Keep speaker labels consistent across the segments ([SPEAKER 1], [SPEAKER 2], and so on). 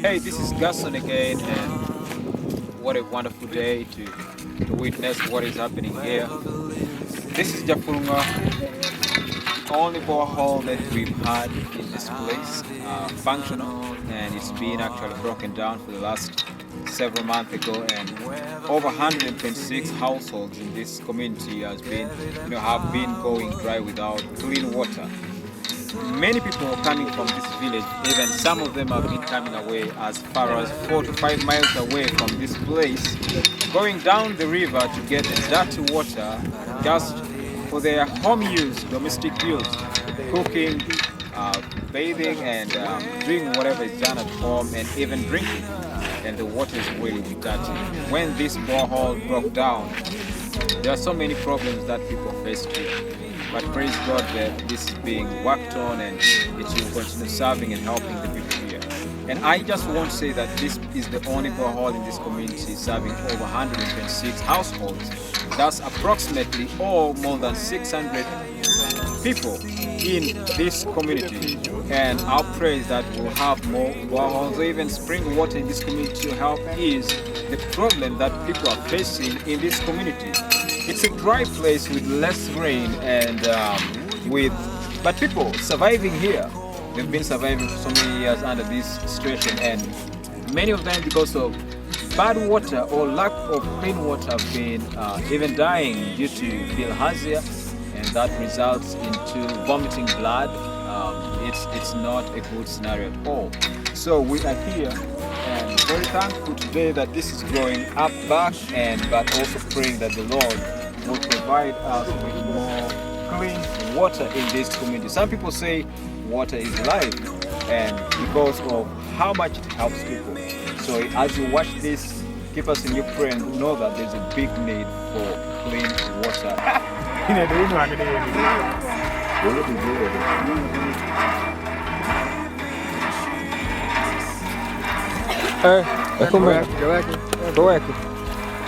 [SPEAKER 1] Hey, this is Gaston again, and what a wonderful day to witness what is happening here. This is Jafurnga, only borehole that we've had in this place, functional, and it's been actually broken down for the last several months ago, and over 126 households in this community have been going dry without clean water. Many people are coming from this village, even some of them have been coming away as far as 4 to 5 miles away from this place, going down the river to get dirty water just for their home use, domestic use, cooking, bathing, and doing whatever is done at home, and even drinking. And the water is really dirty. When this borehole broke down, there are so many problems that people face here. But praise God that this is being worked on, and it will continue serving and helping the people here. And I just want to say that this is the only borehole in this community serving over 126 households. That's approximately or more than 600 people in this community. And our praise that we'll have more boreholes or even spring water in this community to help ease the problem that people are facing in this community. It's a dry place with less rain and but people surviving here. They've been surviving for so many years under this situation, and many of them, because of bad water or lack of clean water, have been even dying due to bilharzia, and that results into vomiting blood. It's not a good scenario at all. So we are here and very thankful today that this is growing up back, but also praying that the Lord will provide us with more clean water in this community. Some people say water is life, and because of how much it helps people. So as you watch this, keep us in your prayer and know that there's a big need for clean water.
[SPEAKER 2] Come back. Go back.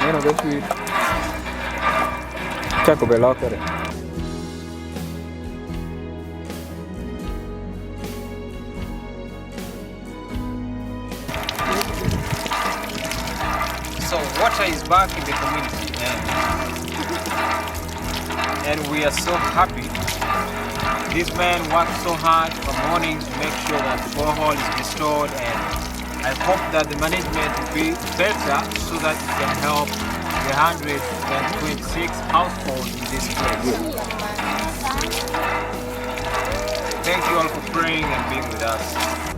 [SPEAKER 2] Meno che qui. C'è come l'occhio.
[SPEAKER 1] So water is back in the community, and we are so happy. These men work so hard from morning to make sure that the borehole is restored, and I hope that the management will be better so that it can help the 126 households in this place. Thank you all for praying and being with us.